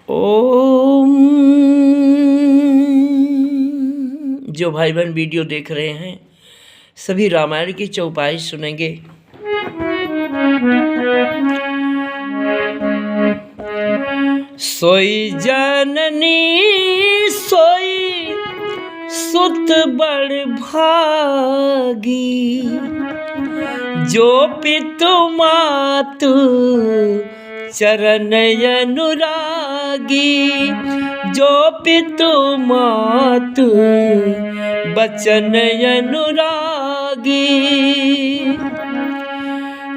ओम। जो भाई बहन वीडियो देख रहे हैं सभी रामायण की चौपाई सुनेंगे। सोई जननी सोई सुत बड़ भागी, जो पितु मातु चरण अनुरागी, जो पितु मातु बचन अनुरागी।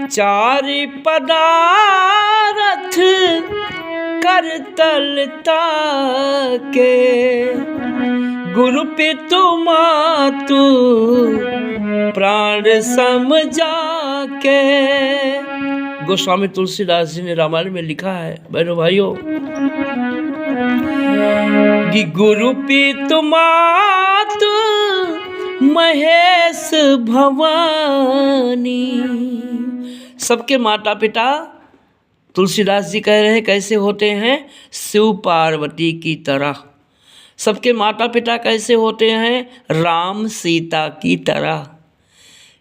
चारि पदारथ करतल ताके, गुरु पितु मातु प्राण समझा के। गोस्वामी तुलसीदास जी ने रामायण में लिखा है बहनों भाइयों कि गुरु पितु मातु महेश भवानी। सबके माता पिता तुलसीदास जी कह रहे हैं कैसे होते हैं? शिव पार्वती की तरह। सबके माता पिता कैसे होते हैं? राम सीता की तरह।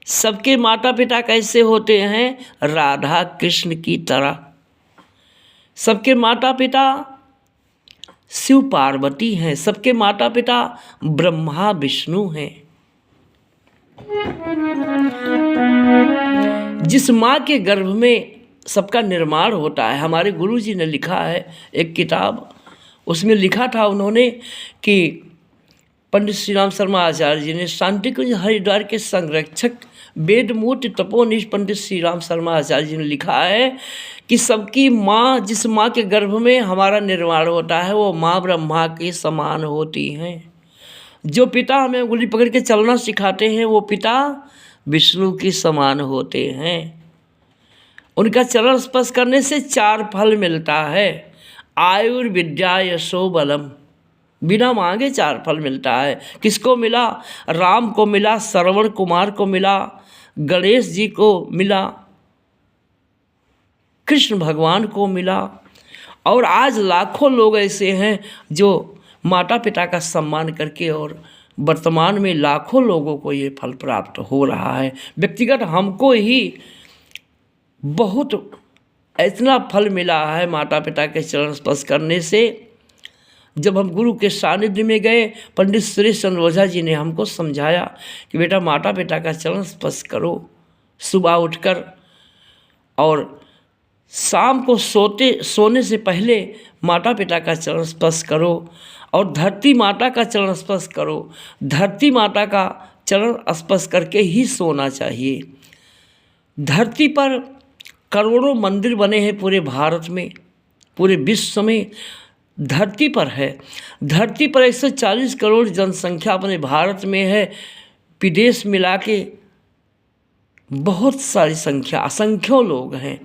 सबके माता पिता कैसे होते हैं? राधा कृष्ण की तरह। सबके माता पिता शिव पार्वती हैं। सबके माता पिता ब्रह्मा विष्णु हैं। जिस माँ के गर्भ में सबका निर्माण होता है, हमारे गुरु जी ने लिखा है एक किताब, उसमें लिखा था उन्होंने कि पंडित श्री राम शर्मा आचार्य जी ने शांति कुंज हरिद्वार के संरक्षक वेदमूर्ति तपोनिष्ठ पंडित श्री राम शर्मा आचार्य जी ने लिखा है कि सबकी माँ, जिस माँ के गर्भ में हमारा निर्माण होता है वो माँ ब्रह्मा के समान होती हैं। जो पिता हमें उंगली पकड़ के चलना सिखाते हैं वो पिता विष्णु के समान होते हैं। उनका चरण स्पर्श करने से 4 फल मिलता है। आयुर्विद्या यशो बलम, बिना मांगे 4 फल मिलता है। किसको मिला? राम को मिला, श्रवण कुमार को मिला, गणेश जी को मिला, कृष्ण भगवान को मिला। और आज लाखों लोग ऐसे हैं जो माता पिता का सम्मान करके, और वर्तमान में लाखों लोगों को ये फल प्राप्त हो रहा है। व्यक्तिगत हमको ही बहुत इतना फल मिला है माता पिता के चरण स्पर्श करने से। जब हम गुरु के सानिध्य में गए, पंडित सुरेश चंद्र ओझा जी ने हमको समझाया कि बेटा माता पिता का चरण स्पर्श करो सुबह उठकर, और शाम को सोने से पहले माता पिता का चरण स्पर्श करो, और धरती माता का चरण स्पर्श करो। धरती माता का चरण स्पर्श करके ही सोना चाहिए। धरती पर करोड़ों मंदिर बने हैं पूरे भारत में, पूरे विश्व में धरती पर है। धरती पर 140 करोड़ जनसंख्या अपने भारत में है। विदेश मिला के बहुत सारी संख्या, असंख्यों लोग हैं।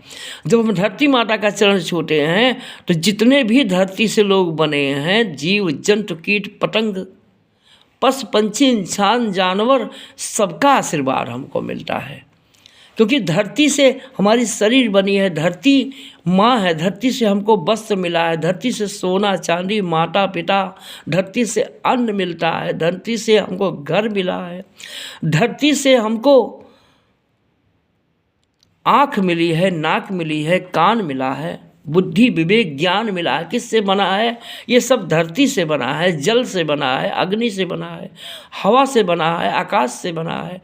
जब हम धरती माता का चरण छूते हैं तो जितने भी धरती से लोग बने हैं, जीव जंतु कीट पतंग पशु पंछी इंसान जानवर, सबका आशीर्वाद हमको मिलता है। क्योंकि धरती से हमारी शरीर बनी है, धरती माँ है, धरती से हमको वस्त्र मिला है, धरती से सोना चांदी माता पिता, धरती से अन्न मिलता है, धरती से हमको घर मिला है, धरती से हमको आँख मिली है, नाक मिली है, कान मिला है, बुद्धि विवेक ज्ञान मिला है। किससे बना है? ये सब धरती से बना है, जल से बना है, अग्नि से बना है, हवा से बना है, आकाश से बना है।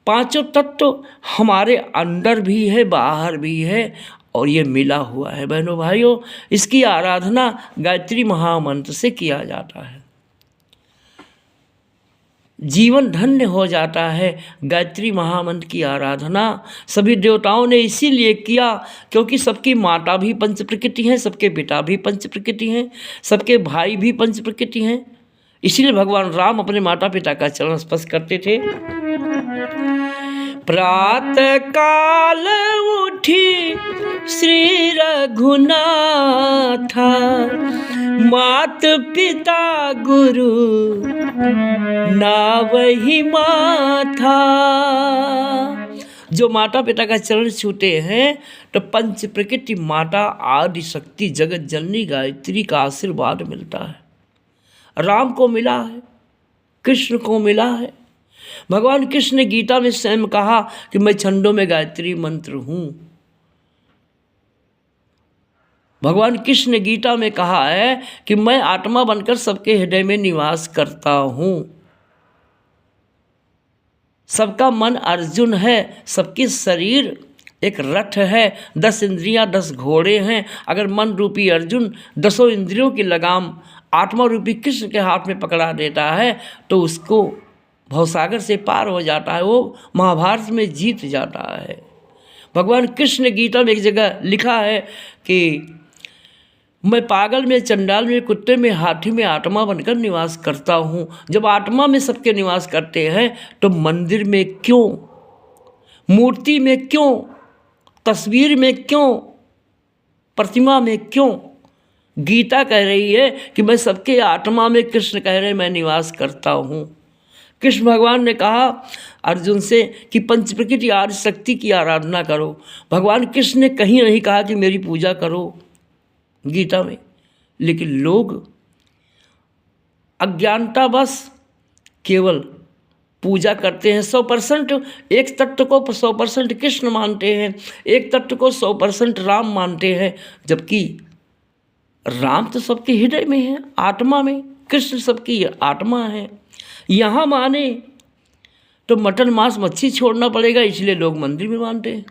5 तत्व हमारे अंदर भी है, बाहर भी है, और ये मिला हुआ है। बहनों भाइयों, इसकी आराधना गायत्री महामंत्र से किया जाता है। जीवन धन्य हो जाता है गायत्री महामंत्र की आराधना। सभी देवताओं ने इसीलिए किया क्योंकि सबकी माता भी पंच प्रकृति हैं, सबके पिता भी पंच प्रकृति हैं, सबके भाई भी पंच प्रकृति हैं। इसीलिए भगवान राम अपने माता पिता का चरण स्पर्श करते थे। प्रातः काल उठी श्री रघुनाथा, मात पिता गुरु नावहि माथा। जो माता पिता का चरण छूते हैं तो पंच प्रकृति माता आदि शक्ति जगत जननी गायत्री का आशीर्वाद मिलता है। राम को मिला है, कृष्ण को मिला है। भगवान कृष्ण ने गीता में स्वयं कहा कि मैं छंदों में गायत्री मंत्र हूँ। भगवान कृष्ण ने गीता में कहा है कि मैं आत्मा बनकर सबके हृदय में निवास करता हूँ। सबका मन अर्जुन है, सबकी शरीर एक रथ है, 10 इंद्रियां 10 घोड़े हैं। अगर मन रूपी अर्जुन 10 इंद्रियों की लगाम आत्मा रूपी कृष्ण के हाथ में पकड़ा देता है तो उसको भवसागर से पार हो जाता है, वो महाभारत में जीत जाता है। भगवान कृष्ण ने गीता में एक जगह लिखा है कि मैं पागल में, चंडाल में, कुत्ते में, हाथी में आत्मा बनकर निवास करता हूँ। जब आत्मा में सबके निवास करते हैं तो मंदिर में क्यों, मूर्ति में क्यों, तस्वीर में क्यों, प्रतिमा में क्यों? गीता कह रही है कि मैं सबके आत्मा में, कृष्ण कह रहे हैं मैं निवास करता हूँ। कृष्ण भगवान ने कहा अर्जुन से कि पंच प्रकृति आदि शक्ति की आराधना करो। भगवान कृष्ण ने कहीं नहीं कहा कि मेरी पूजा करो गीता में, लेकिन लोग अज्ञानतावश केवल पूजा करते हैं। 100% एक तत्व को 100% कृष्ण मानते हैं, एक तत्व को 100% राम मानते हैं, जबकि राम तो सबके हृदय में है, आत्मा में। कृष्ण सबकी आत्मा है। यहाँ माने तो मटन मांस मच्छी छोड़ना पड़ेगा, इसलिए लोग मंदिर में मानते हैं।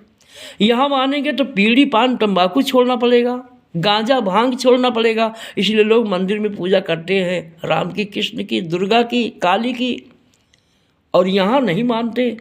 यहाँ मानेंगे तो बीड़ी पान तंबाकू छोड़ना पड़ेगा, गांजा भांग छोड़ना पड़ेगा, इसलिए लोग मंदिर में पूजा करते हैं राम की, कृष्ण की, दुर्गा की, काली की। और यहाँ नहीं मानते।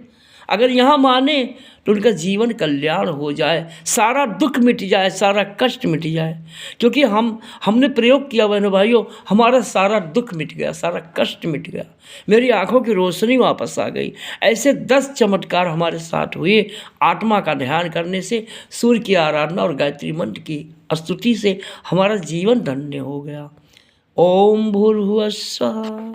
अगर यहाँ माने तो उनका जीवन कल्याण हो जाए, सारा दुख मिट जाए, सारा कष्ट मिट जाए। क्योंकि हमने प्रयोग किया बहनों भाइयों, हमारा सारा दुख मिट गया, सारा कष्ट मिट गया, मेरी आंखों की रोशनी वापस आ गई। ऐसे 10 चमत्कार हमारे साथ हुए आत्मा का ध्यान करने से, सूर्य की आराधना और गायत्री मंत्र की स्तुति से हमारा जीवन धन्य हो गया। ओम भूर्भुवः स्वः।